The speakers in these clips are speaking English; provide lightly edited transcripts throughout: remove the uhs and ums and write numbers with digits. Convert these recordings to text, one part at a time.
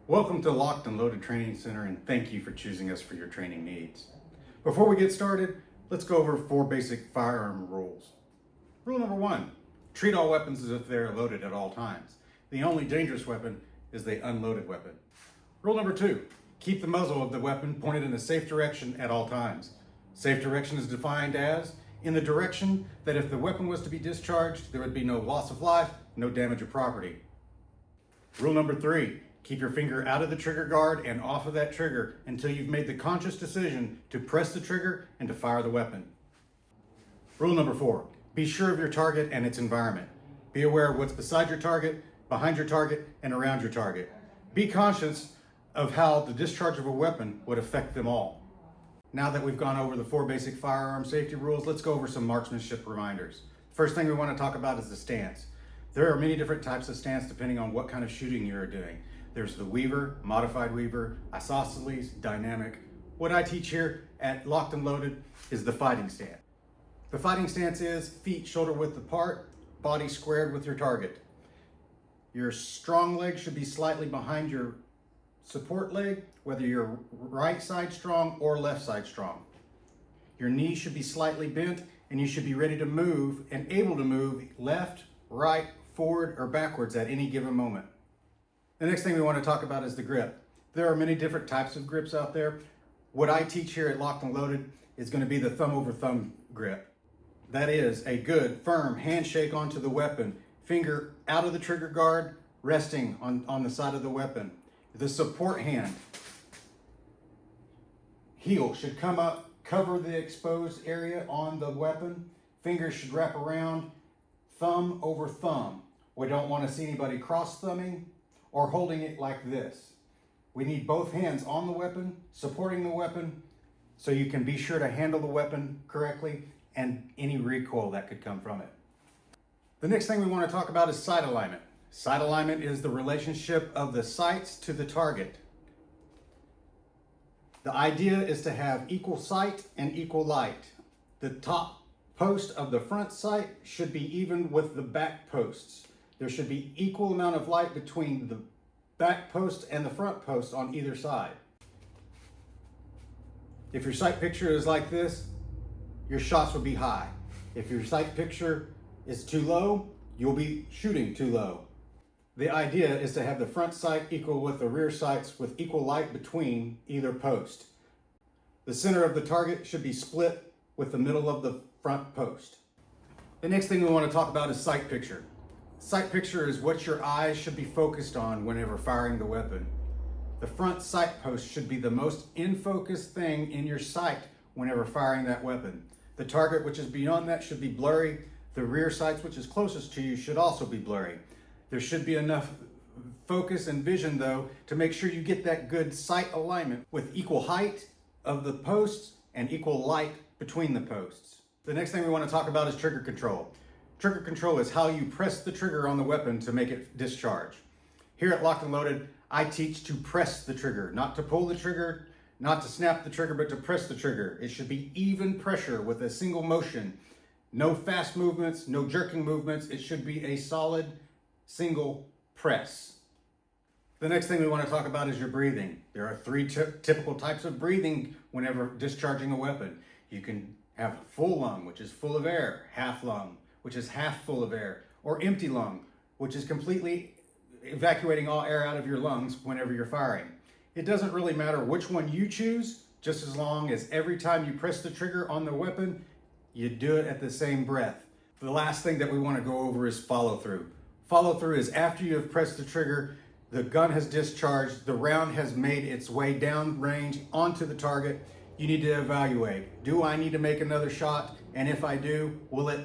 Welcome to Locked and Loaded Training Center, and thank you for choosing us for your training needs. Before we get started, let's go over 4 basic firearm rules. Rule number 1, treat all weapons as if they're loaded at all times. The only dangerous weapon is the unloaded weapon. Rule number 2, keep the muzzle of the weapon pointed in a safe direction at all times. Safe direction is defined as in the direction that if the weapon was to be discharged, there would be no loss of life, no damage of property. Rule number 3, keep your finger out of the trigger guard and off of that trigger until you've made the conscious decision to press the trigger and to fire the weapon. Rule number 4, be sure of your target and its environment. Be aware of what's beside your target, behind your target, and around your target. Be conscious of how the discharge of a weapon would affect them all. Now that we've gone over the 4 basic firearm safety rules, let's go over some marksmanship reminders. First thing we want to talk about is the stance. There are many different types of stance depending on what kind of shooting you're doing. There's the Weaver, Modified Weaver, Isosceles, Dynamic. What I teach here at Locked and Loaded is the fighting stance. The fighting stance is feet shoulder width apart, body squared with your target. Your strong leg should be slightly behind your support leg, whether you're right side strong or left side strong. Your knee should be slightly bent and you should be ready to move and able to move left, right, forward, or backwards at any given moment. The next thing we want to talk about is the grip. There are many different types of grips out there. What I teach here at Locked and Loaded is going to be the thumb over thumb grip. That is a good, firm handshake onto the weapon, finger out of the trigger guard, resting on the side of the weapon. The support hand, heel should come up, cover the exposed area on the weapon. Fingers should wrap around, thumb over thumb. We don't want to see anybody cross thumbing or holding it like this. We need both hands on the weapon, supporting the weapon, so you can be sure to handle the weapon correctly and any recoil that could come from it. The next thing we want to talk about is sight alignment. Sight alignment is the relationship of the sights to the target. The idea is to have equal sight and equal light. The top post of the front sight should be even with the back posts. There should be equal amount of light between the back post and the front post on either side. If your sight picture is like this, your shots will be high. If your sight picture is too low, you'll be shooting too low. The idea is to have the front sight equal with the rear sights with equal light between either post. The center of the target should be split with the middle of the front post. The next thing we want to talk about is sight picture. Sight picture is what your eyes should be focused on whenever firing the weapon. The front sight post should be the most in focus thing in your sight whenever firing that weapon. The target which is beyond that should be blurry. The rear sights which is closest to you should also be blurry. There should be enough focus and vision though to make sure you get that good sight alignment with equal height of the posts and equal light between the posts. The next thing we want to talk about is trigger control. Trigger control is how you press the trigger on the weapon to make it discharge. Here at Locked and Loaded, I teach to press the trigger, not to pull the trigger, not to snap the trigger, but to press the trigger. It should be even pressure with a single motion. No fast movements, no jerking movements. It should be a solid single press. The next thing we want to talk about is your breathing. There are 3 typical types of breathing whenever discharging a weapon. You can have full lung, which is full of air, half lung, which is half full of air, or empty lung, which is completely evacuating all air out of your lungs whenever you're firing. It doesn't really matter which one you choose, just as long as every time you press the trigger on the weapon, you do it at the same breath. The last thing that we want to go over is follow through. Follow through is after you have pressed the trigger, the gun has discharged, the round has made its way down range onto the target. You need to evaluate. Do I need to make another shot? And if I do, will it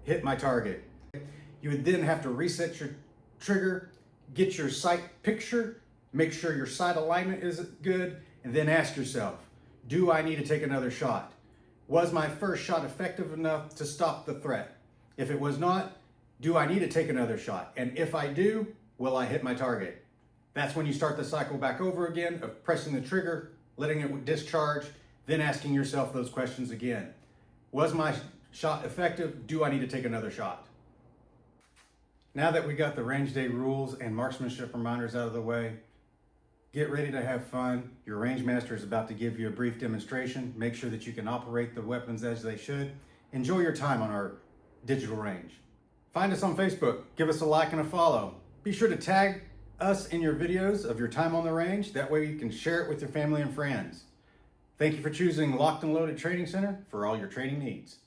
hit my target? You would then have to reset your trigger, get your sight picture, make sure your sight alignment is good, and then ask yourself, do I need to take another shot? Was my first shot effective enough to stop the threat? If it was not, do I need to take another shot? And if I do, will I hit my target? That's when you start the cycle back over again of pressing the trigger, letting it discharge, then asking yourself those questions again. Was my shot effective? Do I need to take another shot? Now that we got the range day rules and marksmanship reminders out of the way, Get ready to have fun. Your range master is about to give you a brief demonstration. Make sure that you can operate the weapons as they should. Enjoy your time on our digital range. Find us on Facebook. Give us a like and a follow. Be sure to tag us in your videos of your time on the range. That way you can share it with your family and friends. Thank you for choosing Locked and Loaded Training Center for all your training needs.